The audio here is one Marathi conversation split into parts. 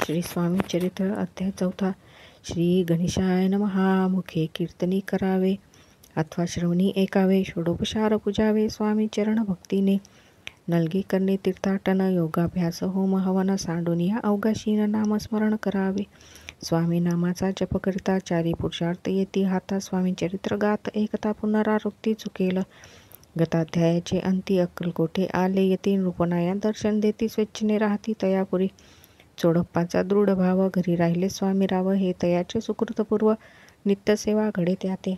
श्री स्वामी चरित्र अध्याय 4. श्री गणेशाय नमः. मुखे कीर्तनी करावे अथवा श्रवणी ऐकावे. षोडोपचार पूजावे स्वामी चरण भक्तीने. नलगी करणे तीर्थाटन योगाभ्यास होम हवन सांडून या अवघाशीन नामस्मरण करावे. स्वामी नामाचा जप करिता चारी पुरुषार्थ येती हाता. स्वामी चरित्र गात एकता पुनरावृत्ती चुकेल. गताध्यायाचे अंती अक्कलकोटे आले येती. नृपनाया दर्शन देती स्वेच्छेने राहती तयापुरी. चोडप्पाचा दृढ भाव घरी राहिले स्वामी राव. हे तयाचे सुकृतपूर्व नित्यसेवा घडे त्याते.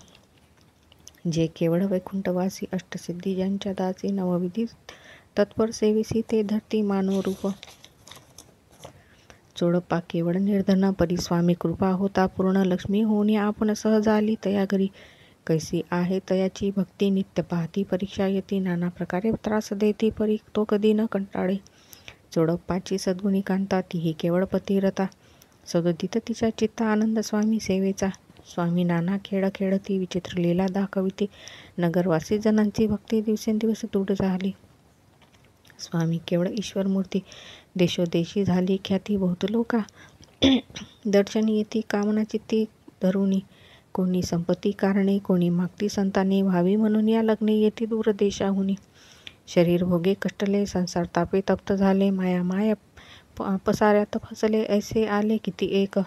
जे केवळ वैकुंठवासी अष्टसिद्धी ज्यांच्या दासी नवविधी तत्पर सेविसी ते धरती मानवरूप. चोडप्पा केवळ निर्धन परी स्वामी कृपा होता पूर्ण. लक्ष्मी होऊन आपण सहज आली तया घरी. कैसी आहे तयाची भक्ती नित्य पाहती परीक्षा येती. नाना प्रकारे त्रास देती परी तो कधी न कंटाळे. चोडप्पाची सद्गुणी कांता तीही केवळ पतिव्रता. सदोदित तिच्या चित्ता आनंद स्वामी सेवेचा. स्वामी नाना खेळ खेळती विचित्र लीला दाखविती. नगरवासी जनांची भक्ती दिवसेंदिवस दृढ झाली. स्वामी केवळ ईश्वर मूर्ती. देशोदेशी झाली ख्याती बहुत लोका. दर्शन येती कामना चित्ती धरुणी. कोणी संपत्ती कारणे कोणी मागती संताने व्हावी म्हणून या लग्ने येती दूर देशाहुनी. शरीर भोगे कष्टले संसार तापे तप्त झाले. माया माया पसाऱ्यात फसले ऐसे आले किती एक.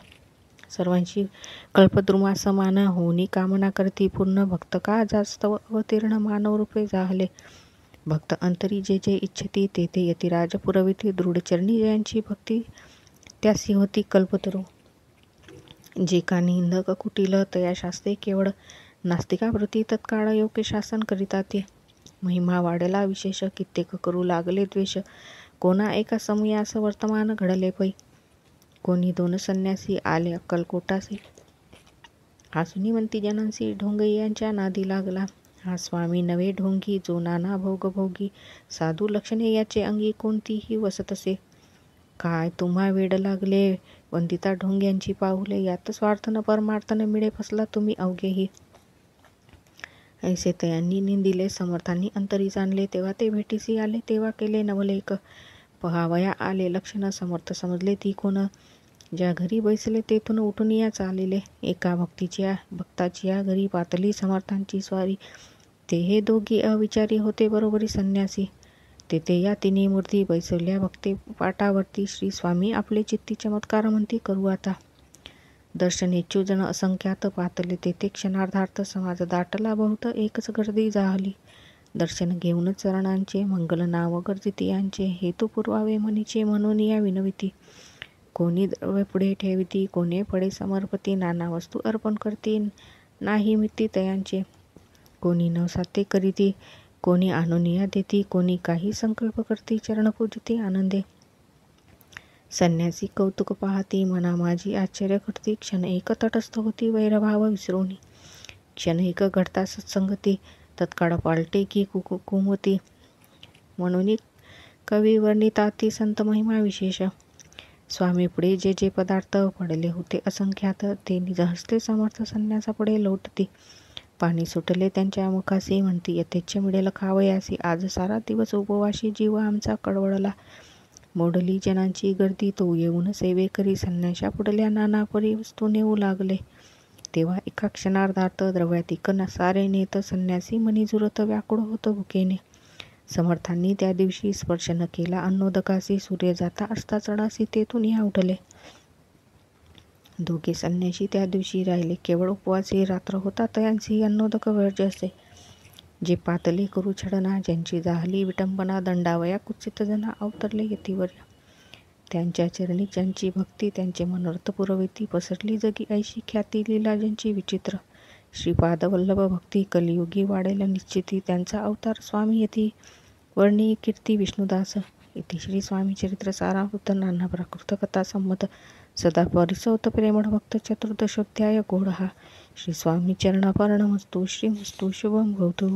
सर्वांशी कल्पद्रुमा समान होनी कामना करती पूर्ण. भक्त का जास्त अवतीर्ण मानव रूपे झाले. भक्त अंतरी जे जे इच्छती ते ते यतिराज पुरविती. दृढचरणी जयांची भक्ती त्यासी होती कल्पतरू. जे का निंदक कुटील तया शास्त्रे केवळ. नास्तिकाप्रती तत्काळ योग्य शासन करिता ते. महिमा वाढला विशेष कित्येक करू लागले द्वेष. कोणा एका समयास वर्तमान घडले पै. कोणी दोन संन्यासी आले अक्कलकोटासी. आसुनी म्हणती जनांसी ढोंगी यांच्या नादी लागला. हा स्वामी नवे ढोंगी जो नाना भोग भोगी. साधू लक्षणे याचे अंगी कोणतीही वसतसे. काय तुम्हा वेड लागले वंदिता ढोंग्यांची पाहुले. यात स्वार्थ न परमार्थ न मिळे फसला तुम्ही अवघेही. ऐसे तयांनी निंदिले समर्थांनी अंतरी जाणले. तेव्हा ते भेटीसी आले तेव्हा केले नवलेख. पहावया आले लक्षण समर्थ समजले ती कोण. ज्या घरी बैसले तेथून उठून या चालले. एका भक्ताची या घरी पातली समर्थांची स्वारी. ते हे दोघी अविचारी होते बरोबरी संन्यासी. तेथे या तिन्ही मूर्ती बैसवल्या भक्ते पाटावरती. श्री स्वामी आपले चित्ती चमत्कार म्हणती करू आता. दर्शनेच्छू जन असंख्यात पातले तेथे क्षणार्धार्थ. समाज दाटला बहुत एकच गर्दी झाली. दर्शन घेऊन चरणांचे मंगल नाव गर्जिती यांचे. हेतू पुरवावे म्हणीचे म्हणून या विनविती. कोणी द्रव्य पुढे ठेविती कोणी फळे समर्पती. नाना वस्तू अर्पण करती नाही मिती तयांचे. कोणी नवसाते करीती कोणी आणूनिया देती. कोणी काही संकल्प करती चरण पूजती आनंदे. संन्यासी कौतुक पाहती मना माझी आश्चर्य करती. क्षण एक तटस्थ होती वैरभाव विसरोनी. क्षण एक घडता सत्संगती तत्काळ पालटे की कुमुती. म्हणून कवी वर्णिताती संत महिमा विशेष. स्वामी पुढे जे जे पदार्थ पडले होते असंख्यात. ते निजहस्ते समर्थ संन्यासापुढे लोटती. पाणी सुटले त्यांच्या मुखासी म्हणती यथेच्छ मिळेल खावयासी. आज सारा दिवस उपवाशी जीव आमचा कळवळला. मोडली जनांची गर्दी तो येऊन सेवे करी. संन्याशा पुढल्या नाना परी वस्तू नेऊ लागले. तेव्हा एका क्षणार्धात द्रव्यातिक सारे नेत. संन्यासी मनी जुरत व्याकुळ होत भुकेने. समर्थांनी त्या दिवशी स्पर्श न केला अन्नोदकासी. सूर्य जाता असता चढासी तेथून या उठले. दोघे संन्याशी त्या दिवशी राहिले केवळ उपवासी. रात्र होता तयांसी अन्नोदक वर्जसे. जे पातले करू छडना ज्यांची जाहली विटंबना. दंडावया कुत्सित जना अवतरले यतिवर्य. त्यांच्या चरणी ज्यांची भक्ती त्यांचे मनोरथ पुरविती. पसरली जगी ऐशी ख्याती लीला ज्यांची विचित्र. श्रीपाद वल्लभ भक्ती कलियुगी वाढेल निश्चिती. त्यांचा अवतार स्वामी यती वर्णी कीर्ती विष्णुदास. इति श्री स्वामी चरित्र सारावृत्त नाना प्राकृत कथा संमत. सदा परिसौत प्रेमळ भक्त चतुर्दशोध्याय गोड हा. श्री स्वामी चरणापर्णमस्तु. श्रीमस्तु शुभम भवतु.